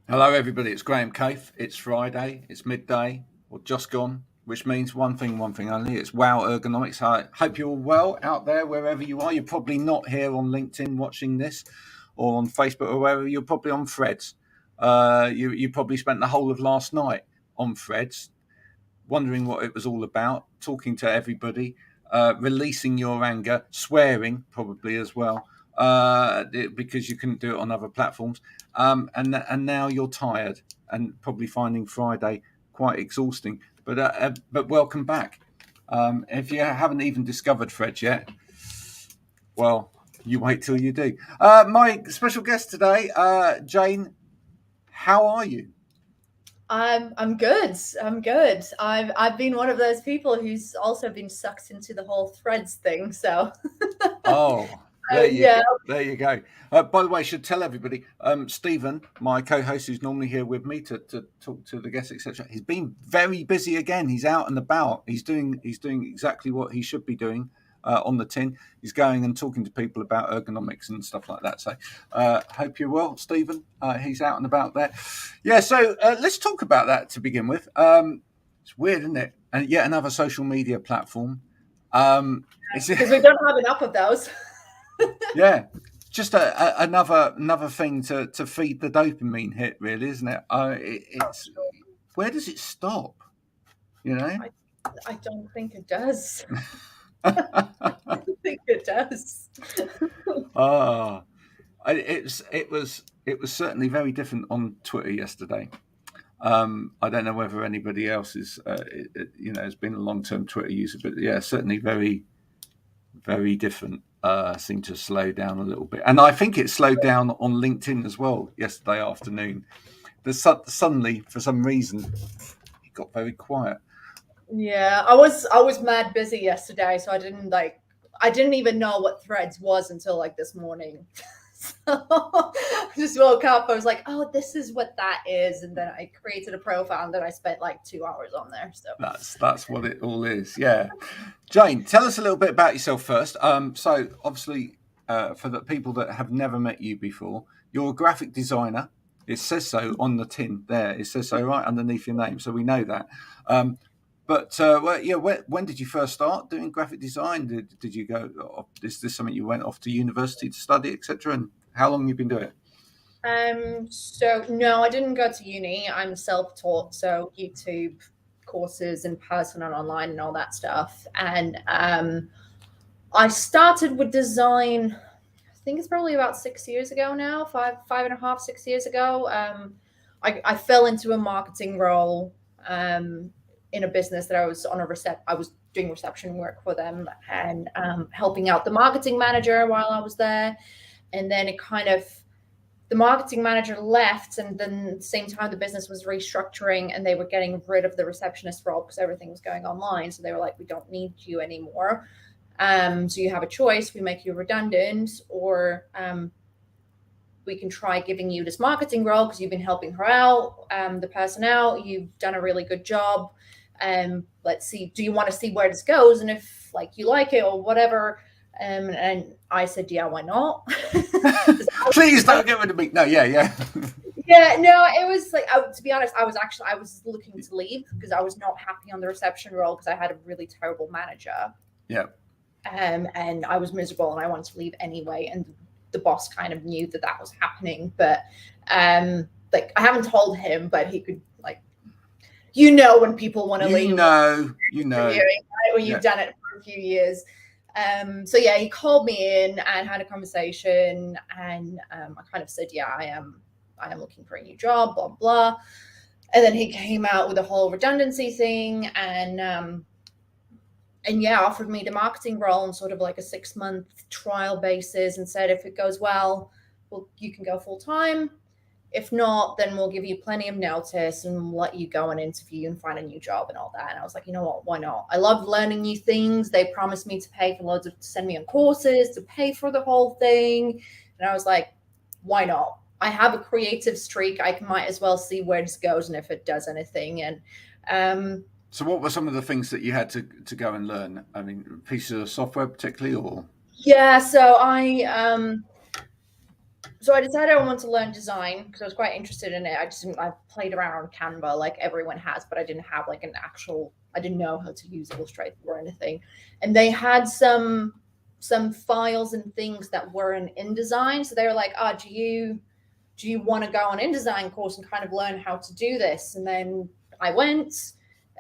Hello, everybody. It's Graham Cafe. It's Friday. It's midday, or just gone, which means one thing only. It's Wow Ergonomics. I hope you're all well out there, wherever you are. You're probably not here on LinkedIn watching this, or on Facebook, or wherever. You're probably on Threads. You probably spent the whole of last night on Threads, wondering what it was all about, talking to everybody, releasing your anger, swearing probably as well, because you couldn't do it on other platforms. And now you're tired and probably finding Friday quite exhausting. But welcome back. If you haven't even discovered Fred yet, well, you wait till you do. My special guest today, Jane. How are you? I'm good. I'm good. I've been one of those people who's also been sucked into the whole threads thing. So Oh, yeah. there you go. By the way, I should tell everybody, Stephen, my co-host, who's normally here with me to talk to the guests, etc. He's been very busy again. He's out and about. He's doing exactly what he should be doing on the tin. He's going and talking to people about ergonomics and stuff like that. So, hope you're well, Stephen. He's out and about there. Yeah. So let's talk about that to begin with. It's weird, isn't it? And yet another social media platform. It's Because we don't have enough of those. Yeah, just another thing to feed the dopamine hit, really, isn't it? It's where does it stop? You know. I, I don't think it does. I don't think it does. Ah, it was certainly very different on Twitter yesterday. I don't know whether anybody else is, has been a long-term Twitter user, but yeah, certainly very, very different. Seemed to slow down a little bit, and I think it slowed down on LinkedIn as well yesterday afternoon. Suddenly, for some reason, it got very quiet. Yeah, I was mad busy yesterday, so I didn't even know what threads was until like this morning. So I just woke up. I was like, oh, this is what that is. And then I created a profile and then I spent like 2 hours on there. So That's what it all is. Yeah, Jane, tell us a little bit about yourself first. So obviously, for the people that have never met you before, you're a graphic designer. It says so on the tin there. It says so right underneath your name, so we know that. When did you first start doing graphic design? Did you go? Is this something you went off to university to study, etc.? And how long have you been doing it? so no, I didn't go to uni. I'm self-taught, so YouTube courses in person and online and all that stuff. And I started with design, I think it's probably about 6 years ago now, five and a half, 6 years ago. I fell into a marketing role in a business that I was on I was doing reception work for them and helping out the marketing manager while I was there. And then the marketing manager left, and then at the same time the business was restructuring and they were getting rid of the receptionist role because everything was going online. So they were like, we don't need you anymore. So you have a choice: we make you redundant, or we can try giving you this marketing role because you've been helping her out, the person out. You've done a really good job. Let's see, do you want to see where this goes? And if like you like it or whatever. And I said, yeah, why not? Please don't get rid of me. No, yeah. Yeah, no, it was like, to be honest, I was looking to leave because I was not happy on the reception role because I had a really terrible manager. Yeah. And I was miserable and I wanted to leave anyway. And the boss kind of knew that was happening, but like I haven't told him, but he could like, when people want to leave, You know. right? When you've done it for a few years. So yeah, he called me in and had a conversation, and I kind of said, yeah, I am looking for a new job, blah blah. And then he came out with a whole redundancy thing, and yeah, offered me the marketing role on sort of like a 6-month trial basis, and said if it goes well, you can go full time. If not, then we'll give you plenty of notice and let you go and interview and find a new job and all that. And I was like, you know what, why not? I love learning new things. They promised me to pay for to send me on courses, to pay for the whole thing. And I was like, why not? I have a creative streak. I might as well see where this goes and if it does anything. And So, what were some of the things that you had to go and learn? I mean, pieces of software, particularly, or yeah, so So I decided I wanted to learn design because I was quite interested in it. I played around on Canva like everyone has, but I didn't have like an actual. I didn't know how to use Illustrator or anything. And they had some files and things that weren't in design. So they were like, "Oh, do you want to go on InDesign course and kind of learn how to do this?" And then I went.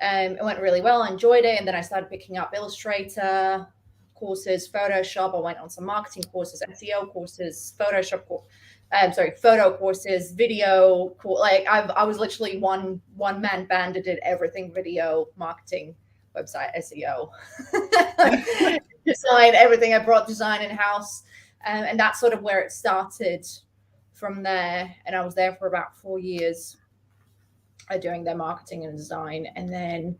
It went really well. I enjoyed it, and then I started picking up Illustrator courses, Photoshop. I went on some marketing courses, SEO courses, photo courses, video. Like I was literally one man band that did everything: video, marketing, website, SEO, design, everything. I brought design in house, and that's sort of where it started from there. And I was there for about 4 years, doing their marketing and design, and then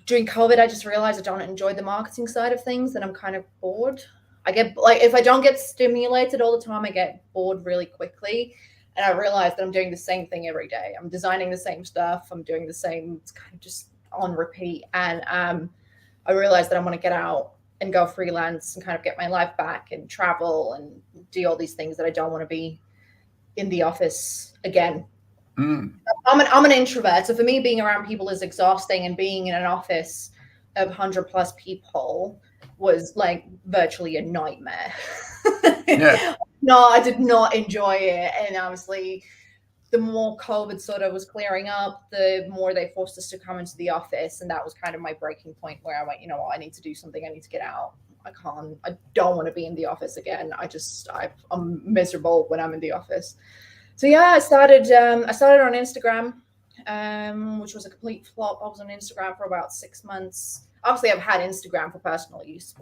during COVID, I just realized I don't enjoy the marketing side of things, and I'm kind of bored. I get like, if I don't get stimulated all the time, I get bored really quickly. And I realized that I'm doing the same thing every day. I'm designing the same stuff. I'm doing the same, it's kind of just on repeat. And I realized that I want to get out and go freelance and kind of get my life back and travel and do all these things that I don't want to be in the office again. I'm an introvert, so for me, being around people is exhausting, and being in an office of 100 plus people was like virtually a nightmare. Yeah. No, I did not enjoy it. And obviously, the more COVID sort of was clearing up, the more they forced us to come into the office, and that was kind of my breaking point where I went, you know what, I need to do something. I need to get out. I don't want to be in the office again. I'm miserable when I'm in the office. So yeah, I started on Instagram, which was a complete flop. I was on Instagram for about 6 months. Obviously, I've had Instagram for personal use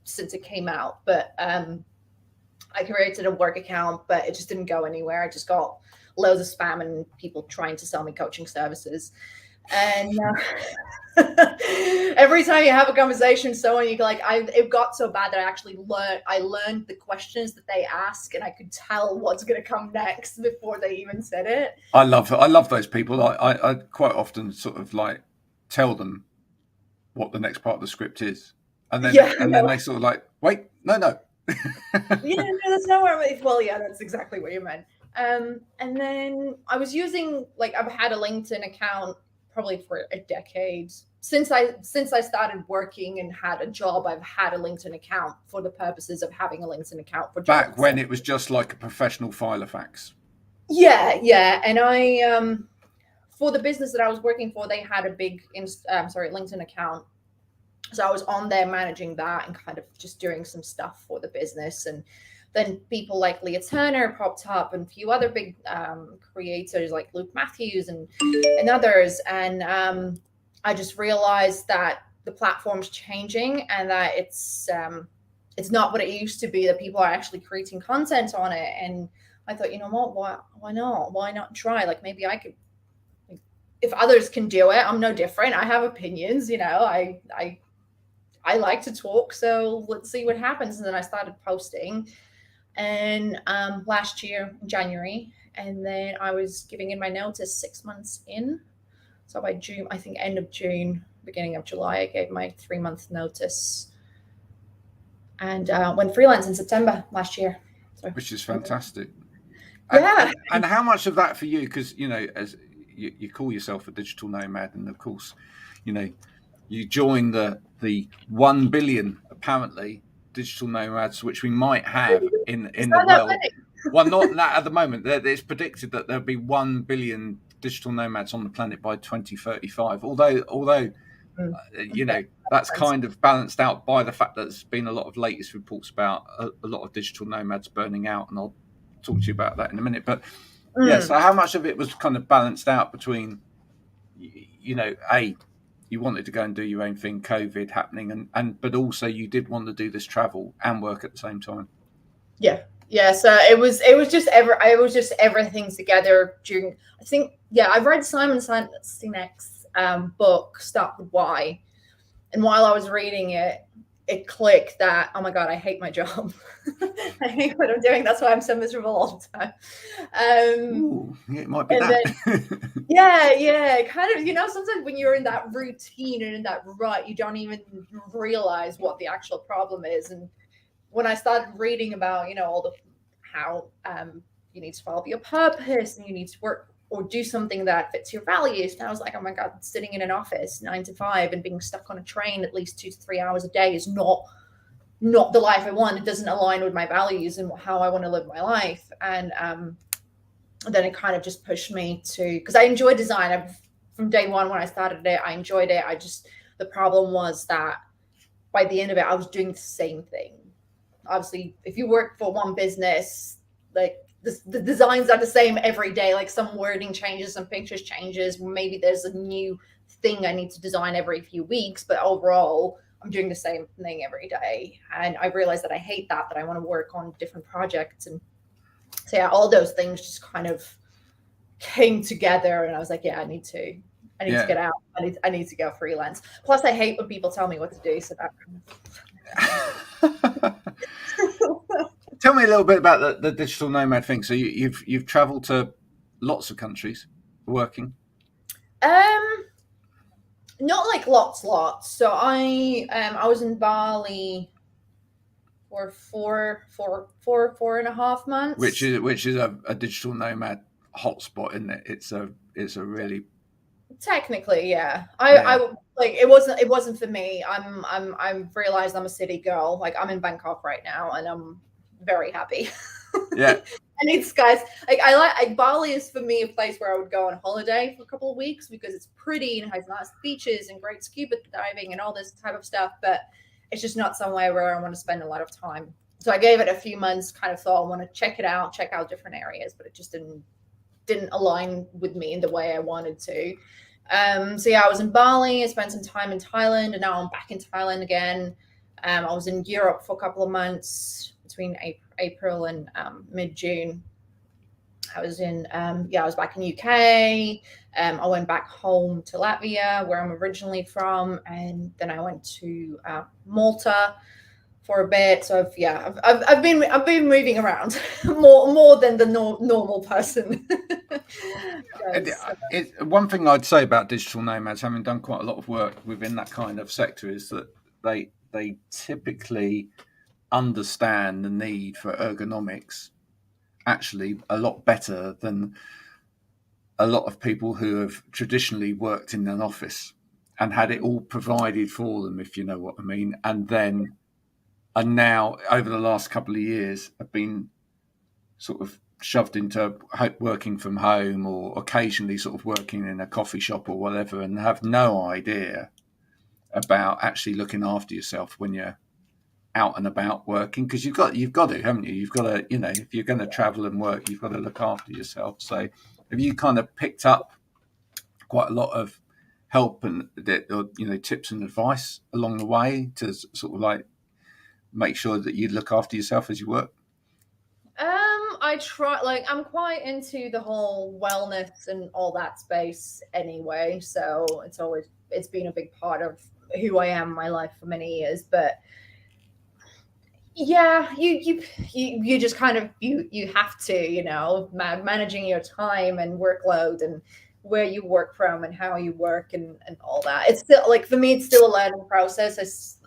since it came out, but I created a work account, but it just didn't go anywhere. I just got loads of spam and people trying to sell me coaching services. And every time you have a conversation with someone, you like, it got so bad that I learned the questions that they ask, and I could tell what's going to come next before they even said it. I love those people. I quite often sort of like tell them what the next part of the script is, and then then they sort of like, wait, no. Yeah, no, that's not where well, yeah, that's exactly what you meant. And then I was using, like, I've had a LinkedIn account probably for a decade. Since I started working and had a job, I've had a LinkedIn account for the purposes of having a LinkedIn account for jobs. Back when it was just like a professional Filofax. Yeah. And I for the business that I was working for, they had a big LinkedIn account. So I was on there managing that and kind of just doing some stuff for the business. And then people like Leah Turner popped up, and a few other big creators like Luke Matthews and others. And I just realized that the platform's changing, and that it's not what it used to be, that people are actually creating content on it. And I thought, you know what, why not? Why not try? Like, maybe I could, if others can do it, I'm no different. I have opinions, I like to talk, so let's see what happens. And then I started posting, and last year, January, and then I was giving in my notice 6 months in. So by June, I think end of June, beginning of July, I gave my 3-month notice, and went freelance in September last year. So, which is fantastic. Yeah. And how much of that for you? Because as you call yourself a digital nomad, and of course, you join the 1 billion apparently digital nomads, which we might have in the world. Well, not that at the moment. It's predicted that there'll be 1 billion digital nomads on the planet by 2035. Although that's kind of balanced out by the fact that there's been a lot of latest reports about a lot of digital nomads burning out, and I'll talk to you about that in a minute. But yeah, so how much of it was kind of balanced out between, you wanted to go and do your own thing, COVID happening, but also you did want to do this travel and work at the same time? Yeah. So it was just everything together during, I think, I've read Simon Sinek's book, Start With Why. And while I was reading it, it clicked that, oh my God, I hate my job. I hate what I'm doing. That's why I'm so miserable all the time. It might be that. Then, yeah. Kind of, sometimes when you're in that routine and in that rut, you don't even realize what the actual problem is. And when I started reading about, all the how you need to follow your purpose and you need to work or do something that fits your values. And I was like, oh my God, sitting in an office 9 to 5 and being stuck on a train at least 2 to 3 hours a day is not the life I want. It doesn't align with my values and how I want to live my life. And then it kind of just pushed me to, because I enjoy design. From day one when I started it, I enjoyed it. The problem was that by the end of it, I was doing the same thing. Obviously, if you work for one business, like the designs are the same every day. Like some wording changes, some pictures changes. Maybe there's a new thing I need to design every few weeks, but overall, I'm doing the same thing every day. And I realized that I hate that I want to work on different projects. And so yeah, all those things just kind of came together. And I was like, yeah, I need to get out. I need to go freelance. Plus I hate when people tell me what to do. So that Tell me a little bit about the digital nomad thing. So you've traveled to lots of countries working. Not like lots. So I was in Bali for four and a half months. Which is a digital nomad hotspot, isn't it? It's a really, technically, yeah. I like it wasn't for me. I'm realized I'm a city girl. Like I'm in Bangkok right now and I'm very happy. Yeah. And it's guys like Bali is for me a place where I would go on holiday for a couple of weeks because it's pretty and has nice beaches and great scuba diving and all this type of stuff, but it's just not somewhere where I want to spend a lot of time. So I gave it a few months, kind of thought I want to check out different areas, but it just didn't align with me in the way I wanted to. So yeah, I was in Bali, I spent some time in Thailand, and now I'm back in Thailand again. I was in Europe for a couple of months between April and mid-June. I was back in UK. I went back home to Latvia, where I'm originally from, and then I went to Malta for a bit. So I've been moving around more than the normal person. One thing I'd say about digital nomads, having done quite a lot of work within that kind of sector, is that they typically understand the need for ergonomics actually a lot better than a lot of people who have traditionally worked in an office and had it all provided for them, if you know what I mean, and then are now over the last couple of years have been sort of shoved into working from home or occasionally sort of working in a coffee shop or whatever, and have no idea about actually looking after yourself when you're out and about working, because you've got to, haven't you? You've got to, if you're going to travel and work, you've got to look after yourself. So have you kind of picked up quite a lot of help and tips and advice along the way to sort of like make sure that you look after yourself as you work? I try, like I'm quite into the whole wellness and all that space anyway, so it's been a big part of who I am in my life for many years. But yeah, you just kind of you have to managing your time and workload and where you work from and how you work and all that. It's still, like, for me, it's still a learning process.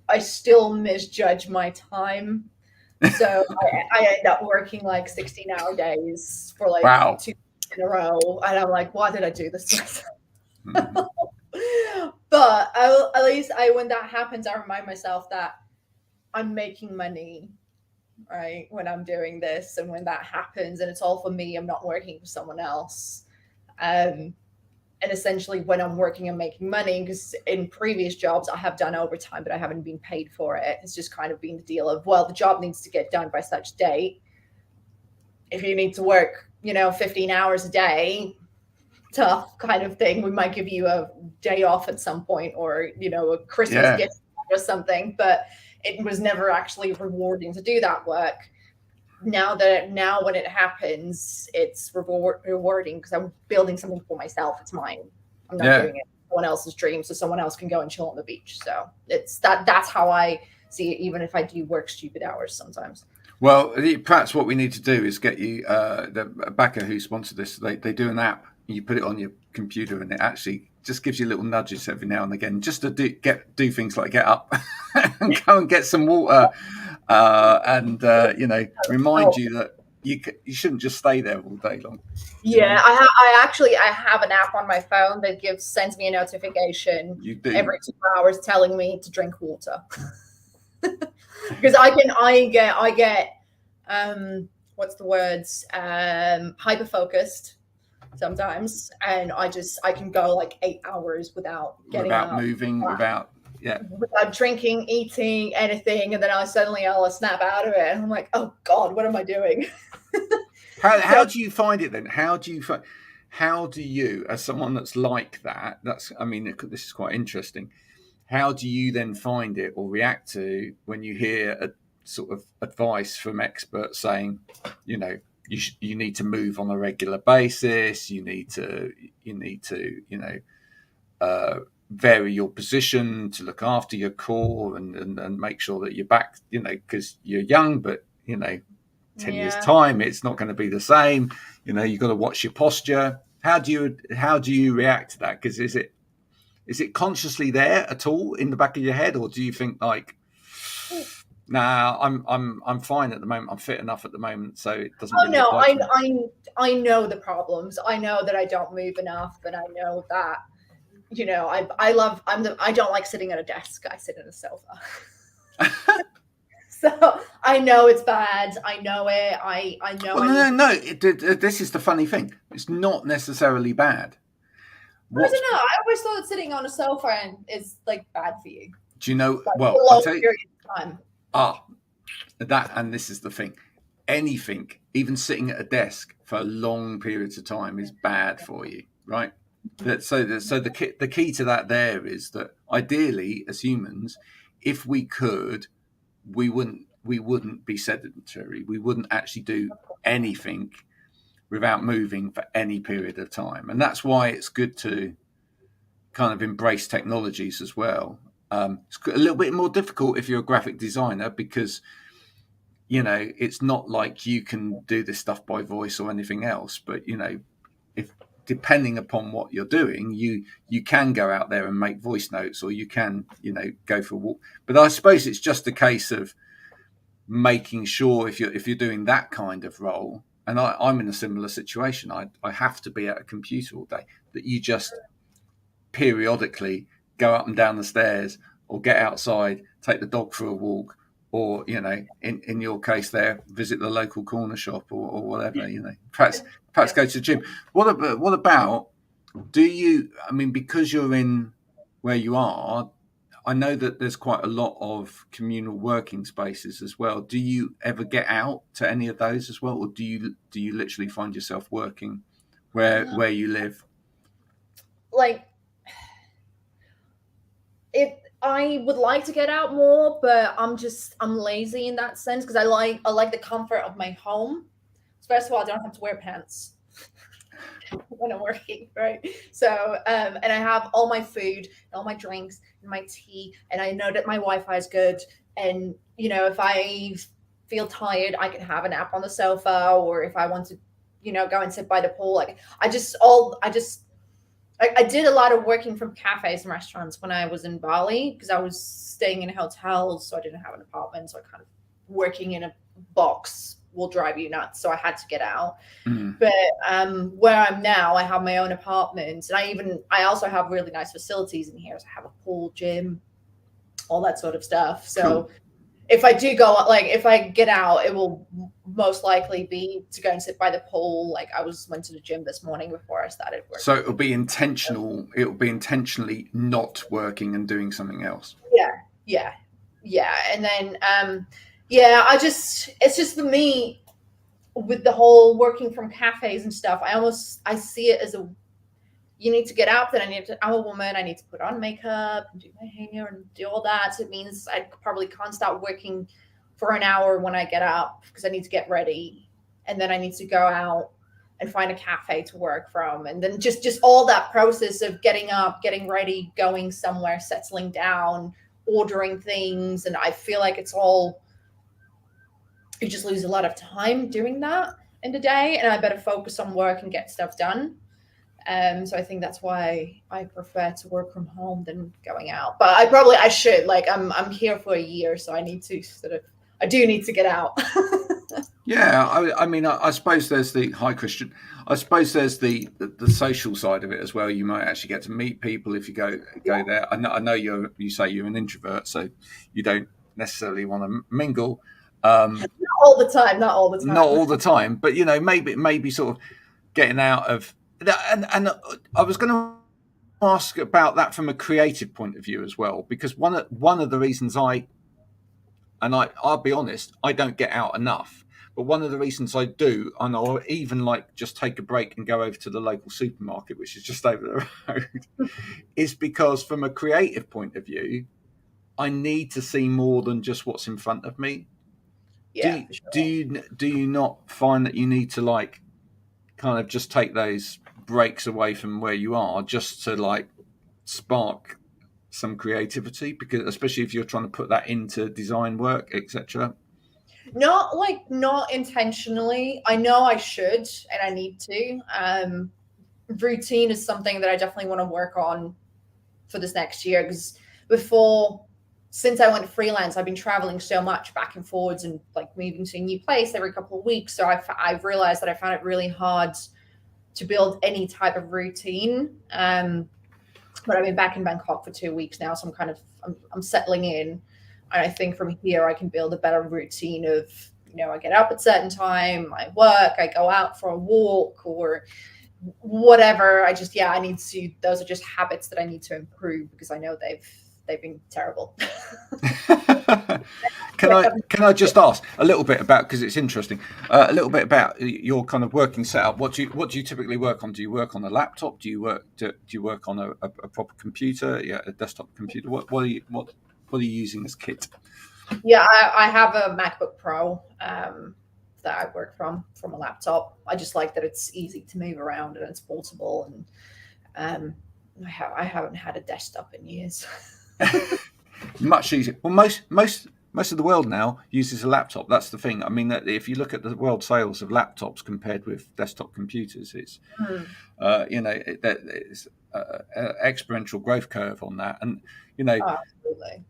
I still misjudge my time. So I end up working like 16-hour days for like 2 in a row. And I'm like, why did I do this to myself? But at least when that happens, I remind myself that I'm making money, right, when I'm doing this. And when that happens and it's all for me, I'm not working for someone else. And essentially when I'm working and making money, because in previous jobs I have done overtime, but I haven't been paid for it. It's just kind of been the deal of, well, the job needs to get done by such date. If you need to work, 15 hours a day, tough kind of thing. We might give you a day off at some point, or, a Christmas gift or something, but it was never actually rewarding to do that work. Now when it happens, it's rewarding because I'm building something for myself. It's mine. I'm not doing it for someone else's dream so someone else can go and chill on the beach. So it's that's how I see it, even if I do work stupid hours sometimes. Well, perhaps what we need to do is get you the Backer who sponsored this. They do an app. You put it on your computer, and it actually just gives you little nudges every now and again, just to do things like get up and go and get some water. and remind you that you shouldn't just stay there all day long. Yeah, I have an app on my phone that sends me a notification You do every 2 hours telling me to drink water. Because I get what's the words, hyper focused sometimes, and I can go like 8 hours without getting without up, moving, without drinking, eating anything, and then I'll snap out of it, and I'm like, oh God, what am I doing? How do you find it then? How do you, as someone that's like that, this is quite interesting. How do you then find it or react to when you hear a sort of advice from experts saying, you need to move on a regular basis, you need to vary your position to look after your core and make sure that you're back, because you're young, but 10 years time it's not going to be the same. You've got to watch your posture. How do you react to that? Because is it consciously there at all in the back of your head, or do you think like, nah, I'm fine at the moment, I'm fit enough at the moment, so it doesn't really apply to me? I know the problems. I know that I don't move enough, but I know that I don't like sitting at a desk. I sit at a sofa. So I know it's bad. I know it. I know. Well, no. This is the funny thing. It's not necessarily bad. I don't know. I always thought sitting on a sofa is like bad for you. Do you know? Like, well, I'll tell you. Time. And this is the thing. Anything, even sitting at a desk for long periods of time, is bad for you, right? So the key to that there is that ideally, as humans, if we could, we wouldn't be sedentary. We wouldn't actually do anything without moving for any period of time. And that's why it's good to kind of embrace technologies as well. It's a little bit more difficult if you're a graphic designer, because it's not like you can do this stuff by voice or anything else. But if depending upon what you're doing, you can go out there and make voice notes, or you can go for a walk. But I suppose it's just a case of making sure if you're doing that kind of role, and I'm in a similar situation, I have to be at a computer all day, that you just periodically go up and down the stairs, or get outside, take the dog for a walk, or in your case there, visit the local corner shop, or whatever, perhaps go to the gym. What about, do you, because you're in where you are, I know that there's quite a lot of communal working spaces as well. Do you ever get out to any of those as well, or do you literally find yourself working where you live? Like, I would like to get out more, but I'm lazy in that sense, because I like the comfort of my home. First of all, I don't have to wear pants when I'm working, right? So, and I have all my food, and all my drinks, and my tea, and I know that my Wi-Fi is good. And if I feel tired, I can have a nap on the sofa, or if I want to, go and sit by the pool. Like, I did a lot of working from cafes and restaurants when I was in Bali, because I was staying in hotels, so I didn't have an apartment. So I kind of, working in a box will drive you nuts. So I had to get out. But where I'm now, I have my own apartment, and I also have really nice facilities in here. So I have a pool, gym, all that sort of stuff. So cool. If I do go, like, if I get out, it will most likely be to go and sit by the pool. Like, went to the gym this morning before I started working. So it'll be intentional. It'll be intentionally not working and doing something else. Yeah. And then, it's just for me, with the whole working from cafes and stuff, I see it as you need to get up, then I'm a woman, I need to put on makeup and do my hair and do all that. So it means I probably can't start working for an hour when I get up, because I need to get ready, and then I need to go out and find a cafe to work from. And then just all that process of getting up, getting ready, going somewhere, settling down, ordering things. And I feel like you just lose a lot of time doing that in the day, and I better focus on work and get stuff done. So I think that's why I prefer to work from home than going out. But I should, like, I'm here for a year, so I need to sort of I do need to get out. Yeah, I mean, I suppose there's the hi Christian. I suppose there's the social side of it as well. You might actually get to meet people if you go Yeah. there. I know you say you're an introvert, so you don't necessarily want to mingle. Not all the time. Not all the Not time. all the time, but maybe sort of getting out of that. And I was going to ask about that from a creative point of view as well, because one of the reasons I'll be honest, I don't get out enough. But one of the reasons I do, and I'll even like just take a break and go over to the local supermarket, which is just over the road, is because from a creative point of view, I need to see more than just what's in front of me. Yeah, for sure. Do you not find that you need to like kind of just take those breaks away from where you are just to like spark some creativity, because especially if you're trying to put that into design work, etc. Not intentionally. I know I should and I need to. Routine is something that I definitely want to work on for this next year because since I went freelance, I've been traveling so much back and forwards and like moving to a new place every couple of weeks. So I've realized that I found it really hard to build any type of routine. But I've been back in Bangkok for 2 weeks now, so I'm settling in, and I think from here I can build a better routine of I get up at a certain time, I work, I go out for a walk or whatever. I need to. Those are just habits that I need to improve because I know they've been terrible. Can I just ask a little bit about, because it's interesting, a little bit about your kind of working setup? What do you typically work on? Do you work on a laptop? Do you work on a proper computer? Yeah, a desktop computer. What are you using as kit? Yeah, I have a MacBook Pro that I work from a laptop. I just like that it's easy to move around and it's portable, and I haven't had a desktop in years. Much easier. Well, most of the world now uses a laptop. That's the thing. I mean, if you look at the world sales of laptops compared with desktop computers, it's it's exponential growth curve on that. And Oh, absolutely.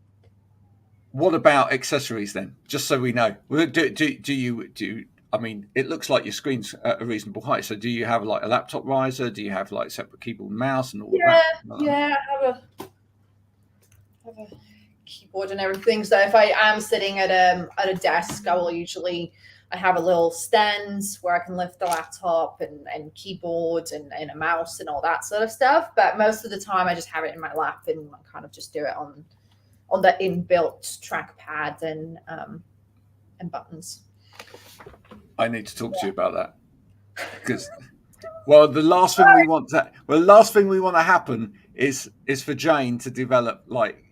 what about accessories then? Just so we know, do you? I mean, it looks like your screen's at a reasonable height. So, do you have like a laptop riser? Do you have like separate keyboard and mouse and all of Yeah, that? yeah. I have a keyboard and everything. So if I am sitting at a desk, I have a little stand where I can lift the laptop and keyboard and a mouse and all that sort of stuff. But most of the time, I just have it in my lap and I kind of just do it on the inbuilt trackpad and buttons. I need to talk to you about that, because the last thing we want to happen is for Jane to develop like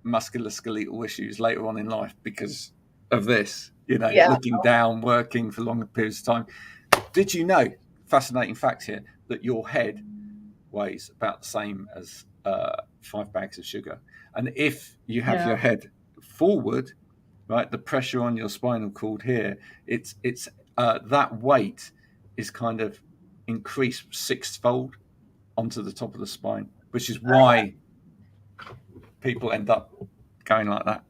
musculoskeletal issues later on in life because of this. Yeah. Looking down, working for longer periods of time. Did you know? Fascinating fact here, that your head weighs about the same as 5 bags of sugar, and if you have your head forward, right, the pressure on your spinal cord here, it's that weight is kind of increased sixfold onto the top of the spine, which is why people end up going like that.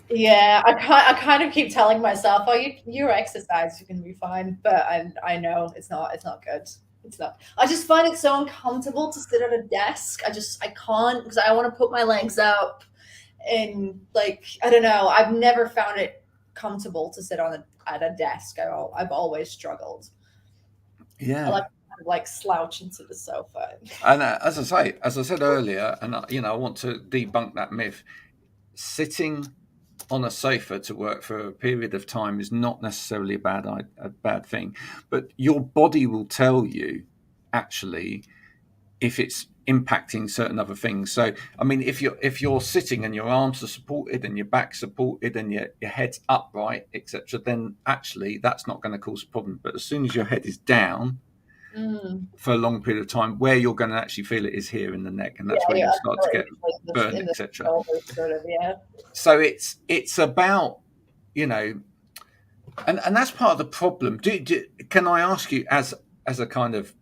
Yeah, I kind of keep telling myself, "Oh, you exercise, you can be fine," but I know it's not good. It's not. I just find it so uncomfortable to sit at a desk. I can't because I want to put my legs up and like I don't know. I've never found it comfortable to sit at a desk. I've always struggled. I Yeah. like to kind of like slouch into the sofa. And as I said earlier, and I want to debunk that myth. Sitting on a sofa to work for a period of time is not necessarily a bad thing, but your body will tell you actually if it's impacting certain other things. So, I mean, if you're sitting and your arms are supported and your back supported and your head's upright, etc., then actually that's not going to cause a problem. But as soon as your head is down for a long period of time, where you're going to actually feel it is here in the neck, and that's where you'll start to get burn, etc. Sort of, yeah. So it's about and that's part of the problem. Can I ask you, as a kind of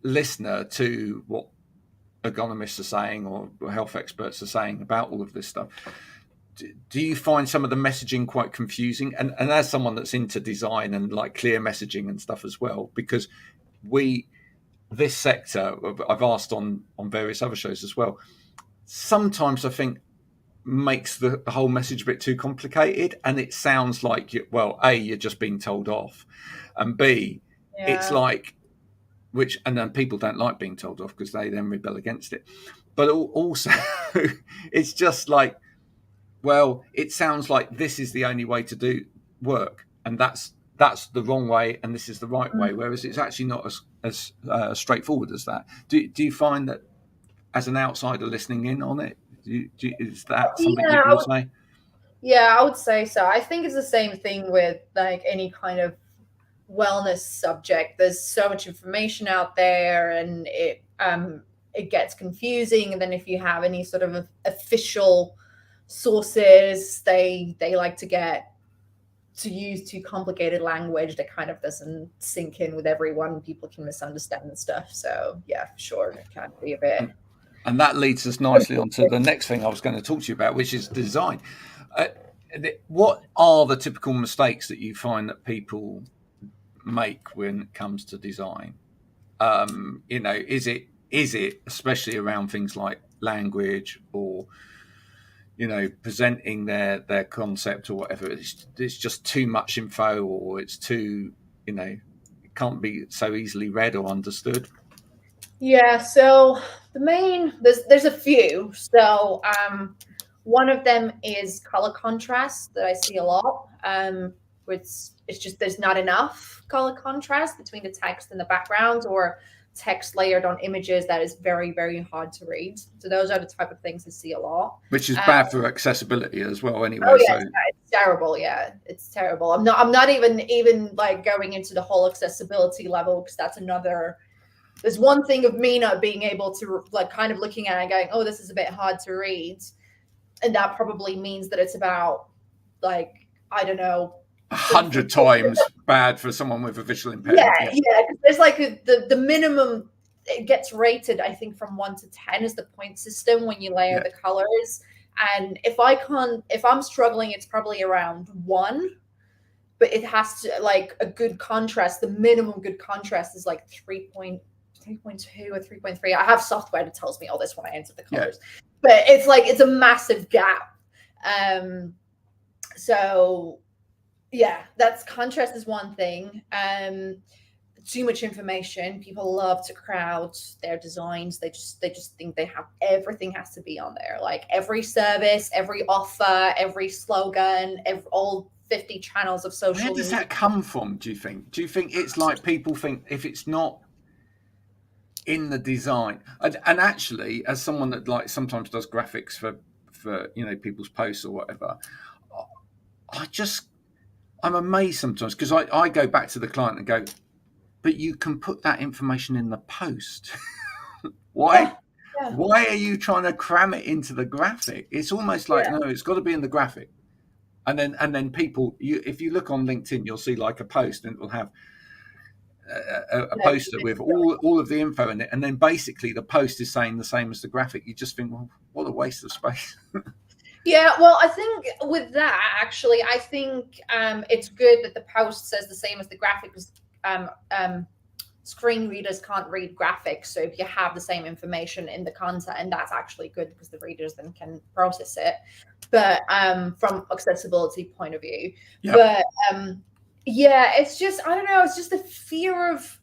listener to what ergonomists are saying or health experts are saying about all of this stuff, do you find some of the messaging quite confusing? And as someone that's into design and like clear messaging and stuff as well, because this sector, I've asked on various other shows as well, sometimes I think makes the whole message a bit too complicated, and it sounds like you're just being told off, and B, it's like, and then people don't like being told off because they then rebel against it. But also, it's just like, well, it sounds like this is the only way to do work, and that's the wrong way, and this is the right way. Whereas it's actually not as straightforward as that. Do you find that as an outsider listening in on it, is that something you can say? Yeah, I would say so. I think it's the same thing with like any kind of wellness subject. There's so much information out there, and it gets confusing. And then if you have any sort of official sources, they like to use too complicated language that kind of doesn't sink in with everyone. People can misunderstand and stuff. So yeah, for sure, it can be a bit. And that leads us nicely on to the next thing I was going to talk to you about, which is design. What are the typical mistakes that you find that people make when it comes to design? Is it especially around things like language or presenting their concept or whatever? It's just too much info, or it's too it can't be so easily read or understood. Yeah, so there's a few. So one of them is color contrast that I see a lot. It's just there's not enough color contrast between the text and the background, or text layered on images that is very, very hard to read. So those are the type of things I see a lot. Which is bad for accessibility as well anyway. Oh yeah, it's terrible. Yeah, it's terrible. I'm not even like going into the whole accessibility level, because that's another. There's one thing of me not being able to like kind of looking at it and going, oh, this is a bit hard to read. And that probably means that it's about like, I don't know, 100 times bad for someone with a visual impairment. Yeah. There's like the minimum, it gets rated, I think, from 1 to 10 is the point system when you layer the colors. And if I'm struggling, it's probably around 1. But it has to, like, a good contrast, the minimum good contrast is like 3.2 or 3.3. I have software that tells me all this when I enter the colors. But it's like, it's a massive gap. So yeah, that's contrast is one thing. Too much information. People love to crowd their designs. They just think everything has to be on there. Like every service, every offer, every slogan, all 50 channels of social media. Where does that come from, do you think? Do you think it's like people think if it's not in the design, and actually, as someone that like sometimes does graphics for people's posts or whatever, I'm amazed sometimes, because I go back to the client and go, but you can put that information in the post. Why? Yeah. Why are you trying to cram it into the graphic? It's almost like, no, it's got to be in the graphic. And then people, if you look on LinkedIn, you'll see like a post, and it will have a poster with all of the info in it, and then basically the post is saying the same as the graphic. You just think, well, what a waste of space. Yeah, well, I think with that, actually, I think it's good that the post says the same as the graphic, because screen readers can't read graphics. So if you have the same information in the content, and that's actually good, because the readers then can process it. But from accessibility point of view, but it's just, I don't know, it's just the fear of,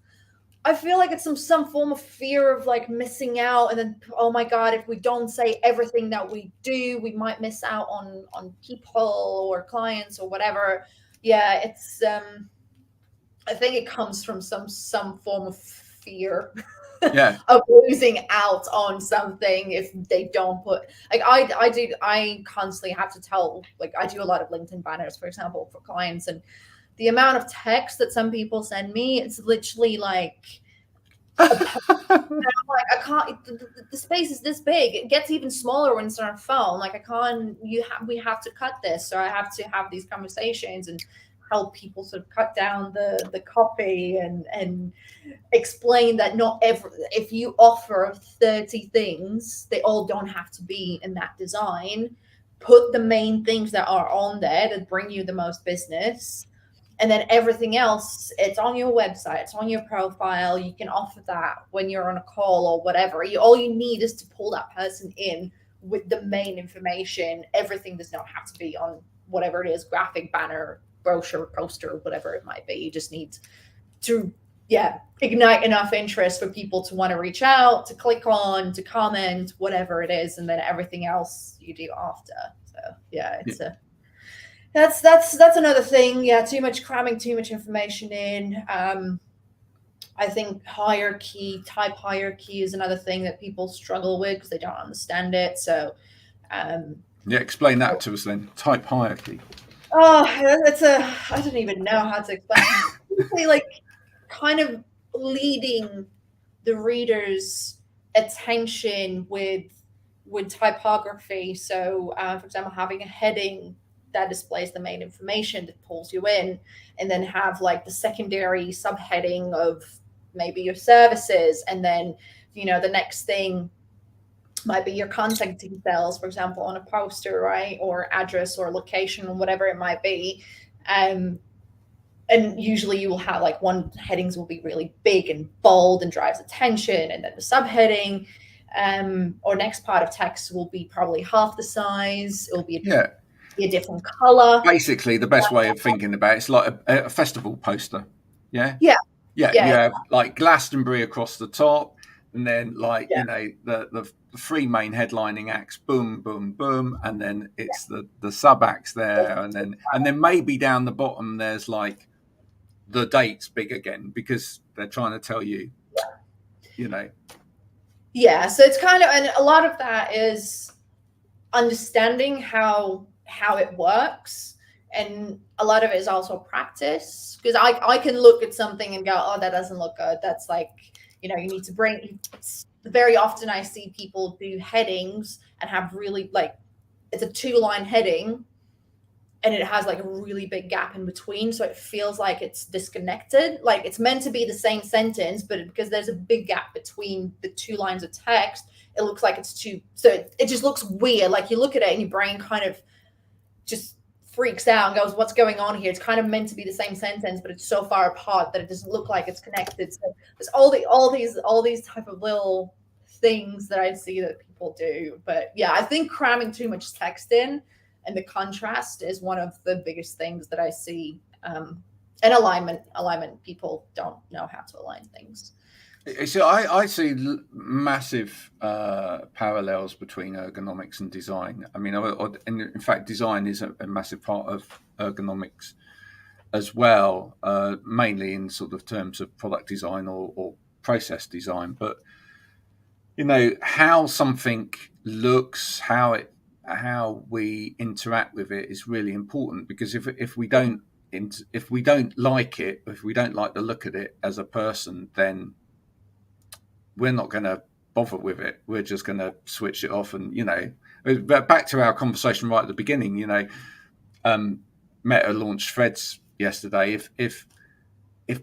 I feel like it's some form of fear of like missing out, and then, oh my God, if we don't say everything that we do, we might miss out on people or clients or whatever. Yeah, it's I think it comes from some form of fear of losing out on something if they don't put, like, I constantly have to tell, like, I do a lot of LinkedIn banners, for example, for clients, and the amount of text that some people send me, it's literally like, I'm like, I can't, the space is this big. It gets even smaller when it's on a phone. Like, we have to cut this. So I have to have these conversations and help people sort of cut down the copy and explain that if you offer 30 things, they all don't have to be in that design. put the main things that are on there that bring you the most business, and then everything else, it's on your website, it's on your profile. You can offer that when you're on a call or whatever. All you need is to pull that person in with the main information. Everything does not have to be on whatever it is, graphic, banner, brochure, poster, whatever it might be. You just need to ignite enough interest for people to want to reach out, to click on, to comment, whatever it is, and then everything else you do after. So it's that's another thing. Yeah, cramming too much information in. I think type hierarchy is another thing that people struggle with because they don't understand it. So explain that to us then. Type hierarchy. I don't even know how to explain it. Like kind of leading the reader's attention with typography. So for example, having a heading that displays the main information that pulls you in, and then have like the secondary subheading of maybe your services, and then the next thing might be your contact details, for example, on a poster, right, or address or location or whatever it might be. And usually you will have like one headings will be really big and bold and drives attention, and then the subheading or next part of text will be probably half the size. It will be a different color. Basically, the best way of thinking about it's like a festival poster. Yeah. You have like Glastonbury across the top, and then like the three main headlining acts, boom, boom, boom, and then it's the sub acts there, and then maybe down the bottom there's like the dates big again because they're trying to tell you, So it's kind of, and a lot of that is understanding how it works, and a lot of it is also practice, because I can look at something and go, oh, that doesn't look good. That's like, you need to bring. Very often I see people do headings and have really like, it's a 2-line heading and it has like a really big gap in between, so it feels like it's disconnected. Like it's meant to be the same sentence, but because there's a big gap between the 2 lines of text, it looks like it's too. So it just looks weird. Like you look at it and your brain kind of just freaks out and goes, "What's going on here?" It's kind of meant to be the same sentence, but it's so far apart that it doesn't look like it's connected. So there's all these type of little things that I see that people do. But yeah, I think cramming too much text in and the contrast is one of the biggest things that I see. And alignment, people don't know how to align things. So I see massive parallels between ergonomics and design. I mean, in fact, design is a massive part of ergonomics as well, mainly in sort of terms of product design or process design. But how something looks, how we interact with it is really important, because if we don't like it, if we don't like the look at it as a person, then we're not going to bother with it. We're just going to switch it off. And back to our conversation right at the beginning, Meta launched Threads yesterday. If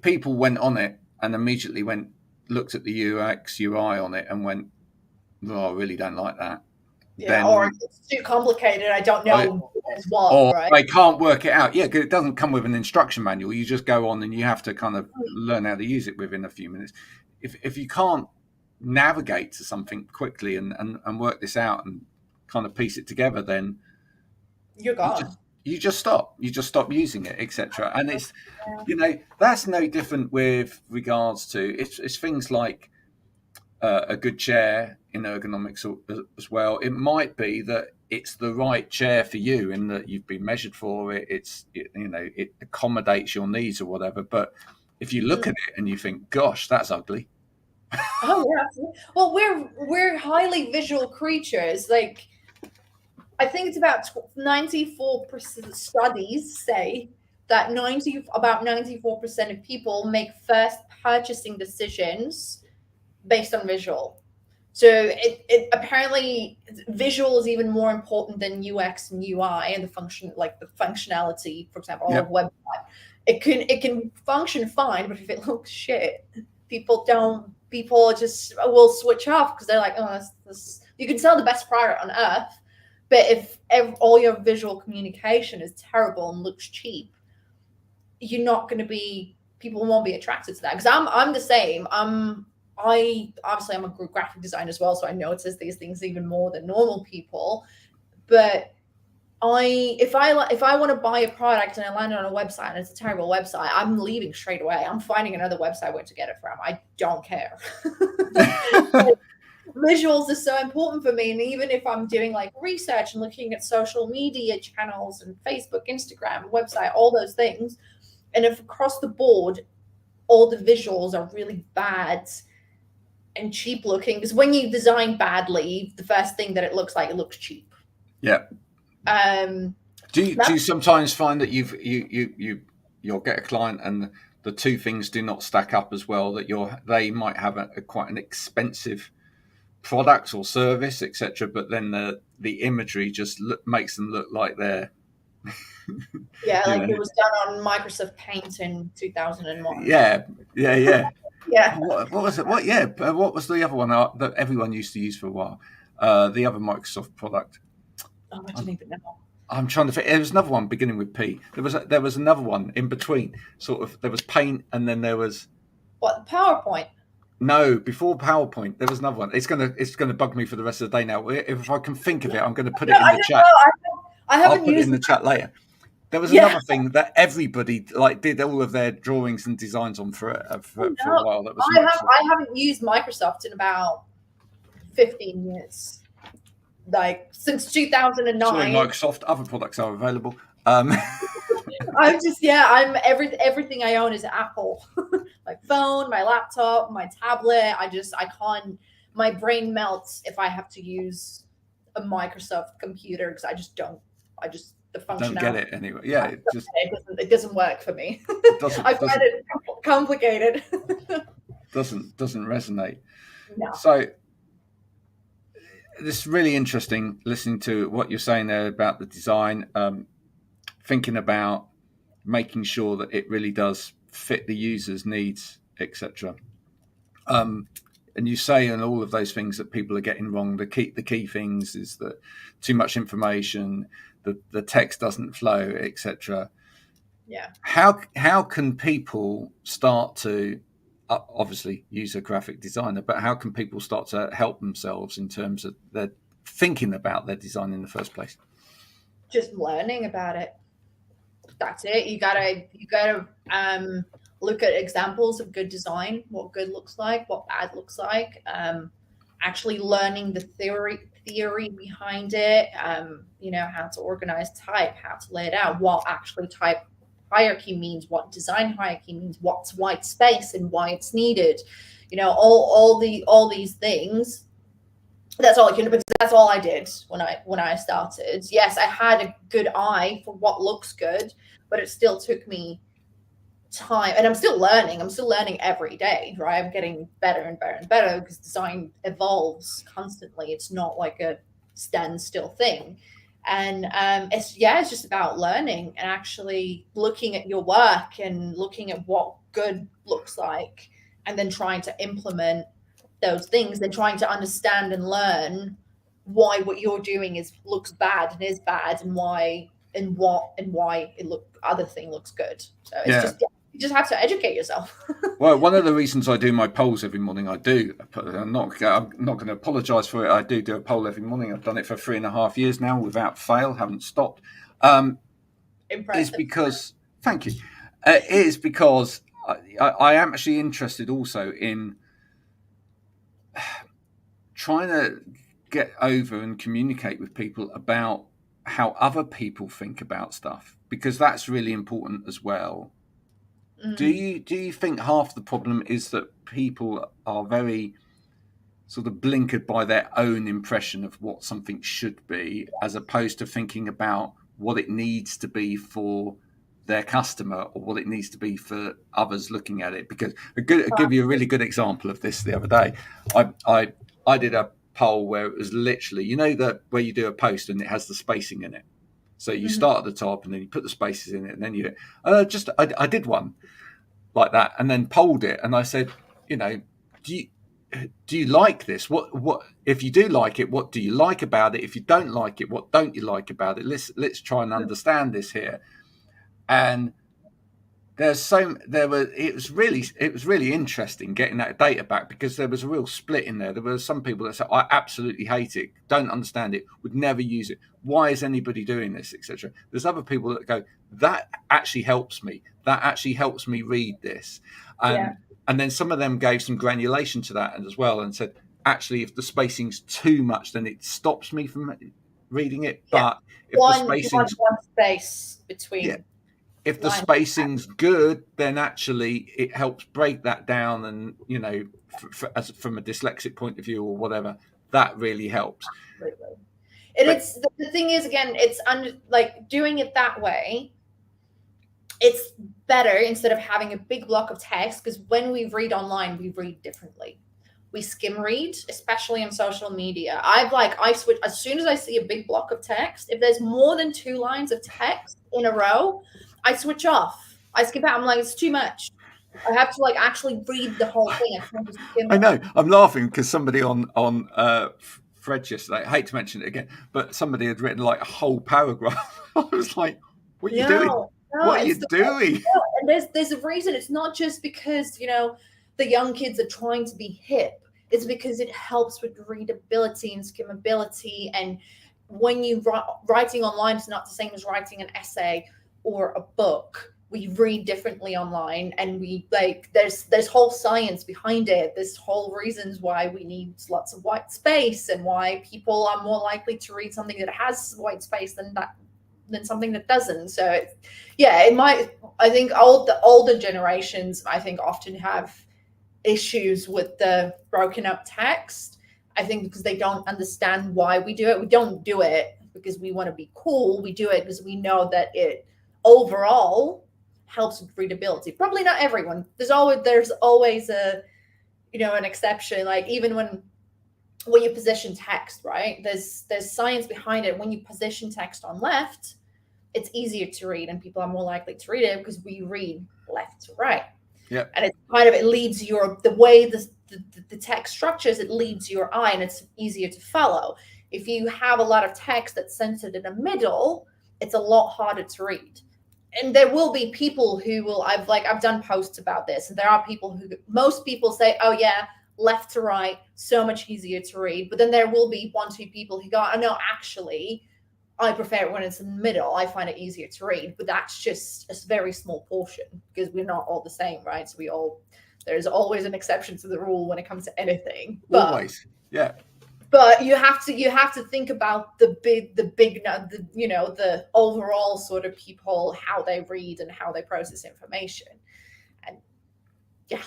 people went on it and immediately looked at the UX UI on it and went, "Oh, I really don't like that," or it's too complicated, I don't know what, or right? they can't work it out. Yeah, 'cause it doesn't come with an instruction manual. You just go on and you have to kind of learn how to use it within a few minutes. If you can't navigate to something quickly and work this out and kind of piece it together, then you're gone. You just stop using it, etc. And it's that's no different with regards to it's things like a good chair in ergonomics as well. It might be that it's the right chair for you in that you've been measured for it. It accommodates your needs or whatever. But if you look at it and you think, "Gosh, that's ugly," Oh yeah. Well, we're highly visual creatures. Like I think it's about 94% of studies say that about 94% of people make first purchasing decisions based on visual. So it apparently visual is even more important than UX and UI and the functionality, for example, of a website. It can function fine, but if it looks shit, people just will switch off because they're like, "Oh, this." You can sell the best product on earth, But if all your visual communication is terrible and looks cheap, you're not going to be, people won't be attracted to that. Because I'm the same. I obviously I'm a graphic designer as well, so I notice these things even more than normal people. But if I want to buy a product and I land on a website and it's a terrible website, I'm leaving straight away. I'm finding another website where to get it from. I don't care. Visuals are so important for me, and even if I'm doing like research and looking at social media channels and Facebook, Instagram, website, all those things, and if across the board all the visuals are really bad and cheap looking, because when you design badly, the first thing that it looks cheap. Yeah. Do you sometimes find that you'll get a client and the two things do not stack up as well, that they might have quite an expensive product or service, etc., but then the imagery just makes them look like they're it was done on Microsoft Paint in 2001. Yeah. What was it? What was the other one that everyone used to use for a while? The other Microsoft product. Oh, I don't even know. I'm trying to think. There was another one beginning with P. There was another one in between. Sort of. There was Paint, and then there was PowerPoint. No, before PowerPoint, there was another one. It's gonna bug me for the rest of the day now. If I can think of it, I'm going to put it in the chat. I haven't I'll put it in the chat later. There was another thing that everybody did all of their drawings and designs on for a while. That was I haven't used Microsoft in about 15 years. Like since 2009. Sorry, Microsoft. Other products are available. I'm everything I own is Apple. My phone, my laptop, my tablet. I can't. My brain melts if I have to use a Microsoft computer because the functionality. Don't get it anyway. Yeah, it doesn't work for me. I find it complicated. doesn't resonate. No. So this is really interesting listening to what you're saying there about the design. Thinking about making sure that it really does fit the user's needs, etc. And you say in all of those things that people are getting wrong. The key things is that too much information, the text doesn't flow, etc. Yeah. How can people start to obviously use a graphic designer, but how can people start to help themselves in terms of their thinking about their design in the first place? Just learning about it. That's it. You gotta look at examples of good design, what good looks like, what bad looks like. Actually learning the theory behind it. How to organize type, how to lay it out, what actually type hierarchy means, what design hierarchy means, what's white space and why it's needed. All these things. That's all that's all I did when I started. Yes, I had a good eye for what looks good, but it still took me time, and I'm still learning every day, right? I'm getting better and better and better because design evolves constantly. It's not like a standstill thing. And it's just about learning and actually looking at your work and looking at what good looks like, and then trying to implement those things, then trying to understand and learn why what you're doing looks bad and is bad, and why other thing looks good. So it's you just have to educate yourself. Well, one of the reasons I do my polls every morning, I'm not going to apologize for it. I do a poll every morning. I've done it for 3.5 years now without fail, haven't stopped. Impressive. Is because, thank you. It is because I am actually interested also in trying to get over and communicate with people about how other people think about stuff, because that's really important as well. Mm. Do you think half the problem is that people are very sort of blinkered by their own impression of what something should be, as opposed to thinking about what it needs to be for their customer or what it needs to be for others looking at it? Because I'll give you a really good example of this the other day. I did a poll where it was literally, where you do a post and it has the spacing in it. So you start at the top and then you put the spaces in it, and then I did one like that and then polled it, and I said, do you like this? What if you do like it? What do you like about it? If you don't like it, what don't you like about it? Let's try and understand this here. And it was really interesting getting that data back, because there was a real split in there. There were some people that said, I absolutely hate it, don't understand it, would never use it, why is anybody doing this, etc. There's other people that go, that actually helps me, read this. And then some of them gave some granulation to that as well, and said, actually, if the spacing's too much, then it stops me from reading it. But if the spacing's one space between, if the spacing's good, then actually it helps break that down, and from a dyslexic point of view or whatever, that really helps. And it's the thing is, again, it's like doing it that way. It's better instead of having a big block of text, because when we read online, we read differently. We skim read, especially on social media. I switch as soon as I see a big block of text. If there's more than 2 lines of text in a row, I switch off. I skip out. I'm like, it's too much. I have to actually read the whole thing. I know. I'm laughing because somebody on Fred yesterday, I hate to mention it again, but somebody had written a whole paragraph. I was like, what are you doing? What are you doing? And there's a reason. It's not just because, the young kids are trying to be hip. It's because it helps with readability and skimmability. And when you writing online is not the same as writing an essay or a book. We read differently online, and there's whole science behind it. There's whole reasons why we need lots of white space, and why people are more likely to read something that has white space than something that doesn't. So I think the older generations, I think, often have issues with the broken up text. I think because they don't understand why we do it. We don't do it because we want to be cool. We do it because we know that it overall helps with readability. Probably not everyone. There's always a an exception. Like even when you position text, right? There's science behind it. When you position text on left, it's easier to read, and people are more likely to read it because we read left to right. Yeah. And it leads the way the text structures, it leads your eye, and it's easier to follow. If you have a lot of text that's centered in the middle, it's a lot harder to read. And there will be people who will, I've done posts about this, and there are people most people say, oh yeah, left to right, so much easier to read. But then there will be 1-2 people who go, oh no, actually, I prefer it when it's in the middle. I find it easier to read. But that's just a very small portion, because we're not all the same, right? So there's always an exception to the rule when it comes to anything. Always, yeah. But you have to think about the overall sort of people, how they read and how they process information. And yeah.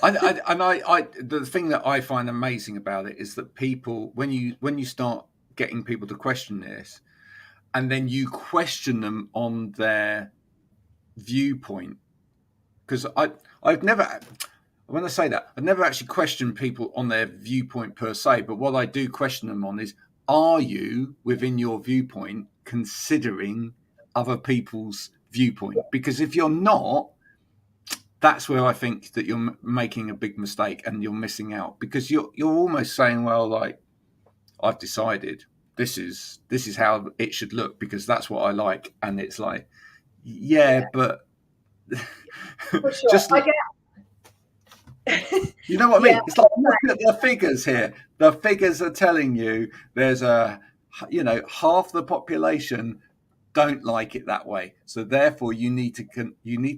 The thing that I find amazing about it is that people, when you start getting people to question this, and then you question them on their viewpoint, because I've never, when I say that, I've never actually questioned people on their viewpoint per se, but what I do question them on is, are you, within your viewpoint, considering other people's viewpoint? Because if you're not, that's where I think that you're making a big mistake and you're missing out, because you're almost saying, well, I've decided this is how it should look because that's what I like. And it's like, yeah. But for sure. just you know what I mean? It's like, look at the figures here. The figures are telling you there's half the population don't like it that way. So therefore, you need to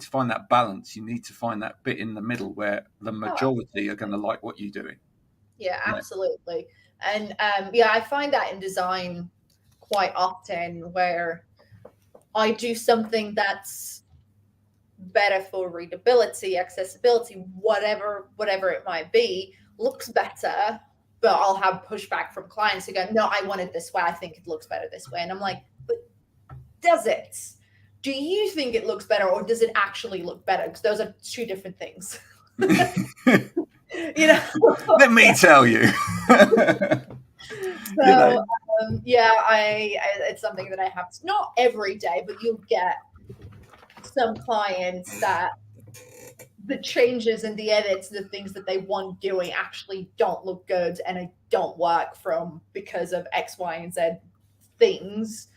find that balance. You need to find that bit in the middle where the majority are going to like what you're doing. Yeah, absolutely. And I find that in design quite often, where I do something that's better for readability, accessibility, whatever it might be, looks better, but I'll have pushback from clients who go, no, I want it this way. I think it looks better this way. And I'm like, but does it? Do you think it looks better, or does it actually look better? Because those are 2 different things. Let me tell you. So it's something that I have to, not every day, but you'll get some clients that the changes and the edits, the things that they want doing actually don't look good and it don't work because of X, Y, and Z things.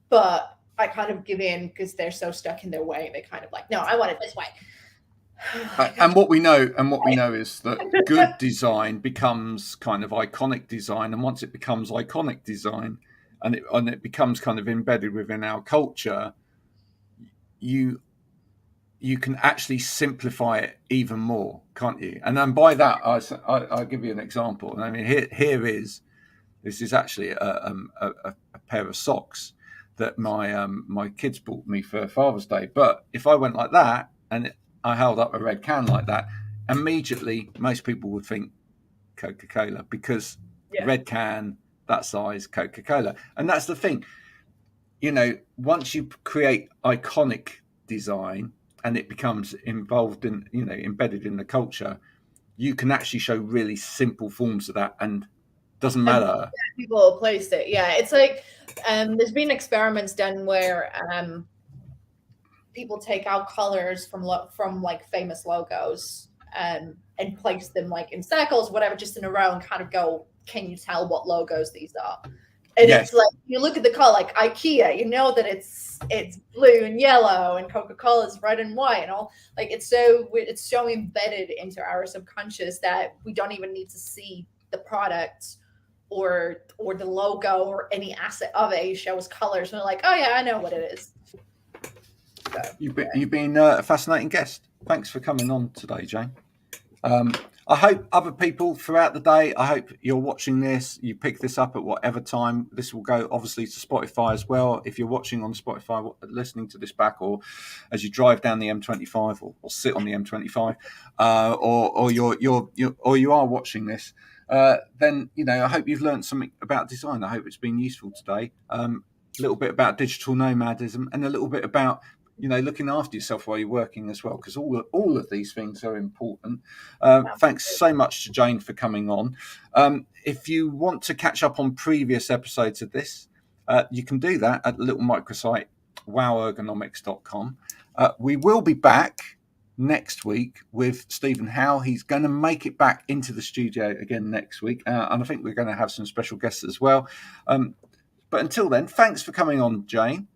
But I kind of give in because they're so stuck in their way. They kind of like, no, I want it this way. And what we know is that good design becomes kind of iconic design, and once it becomes iconic design, and it becomes kind of embedded within our culture, you can actually simplify it even more, can't you? And then by that, I'll give you an example. I mean, this is actually a pair of socks that my kids bought me for Father's Day. But if I went like that and I held up a red can like that, immediately most people would think Coca-Cola, because red can, that size, Coca-Cola. And that's the thing, once you create iconic design and it becomes involved in, embedded in the culture, you can actually show really simple forms of that, and doesn't matter. People place it. Yeah, it's like there's been experiments done where people take out colors from like famous logos and place them like in circles, whatever, just in a row, and kind of go, can you tell what logos these are? And it's like, you look at the color, like IKEA, you know that it's blue and yellow, and Coca-Cola is red and white, and all. Like it's so embedded into our subconscious that we don't even need to see the product or the logo or any asset of it. You show us colors, and we're like, oh yeah, I know what it is. So, you've been a fascinating guest. Thanks for coming on today, Jane. I hope other people throughout the day, I hope you're watching this, you pick this up at whatever time. This will go obviously to Spotify as well. If you're watching on Spotify, listening to this back, or as you drive down the M25 or sit on the M25, or you are watching this, then I hope you've learned something about design. I hope it's been useful today. A little bit about digital nomadism, and a little bit about looking after yourself while you're working as well, because all of these things are important. Thanks so much to Jane for coming on. If you want to catch up on previous episodes of this, you can do that at the little microsite wowergonomics.com. We will be back next week with Stephen Howe. He's going to make it back into the studio again next week, and I think we're going to have some special guests as well. But until then, thanks for coming on, Jane.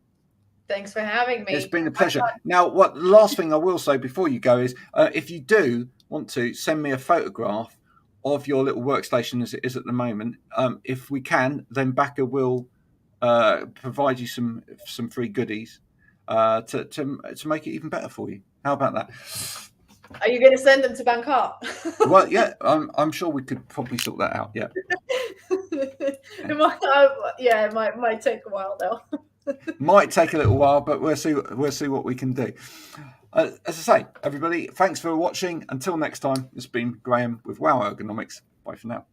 Thanks for having me. It's been a pleasure. Now, the last thing I will say before you go is, if you do want to send me a photograph of your little workstation as it is at the moment, if we can, then Backer will provide you some free goodies to make it even better for you. How about that? Are you going to send them to Bangkok? Well, yeah, I'm sure we could probably sort that out. Yeah. It might take a while though. Might take a little while, but we'll see what we can do. As I say, everybody, thanks for watching. Until next time, this has been Graham with Wow Ergonomics. Bye for now.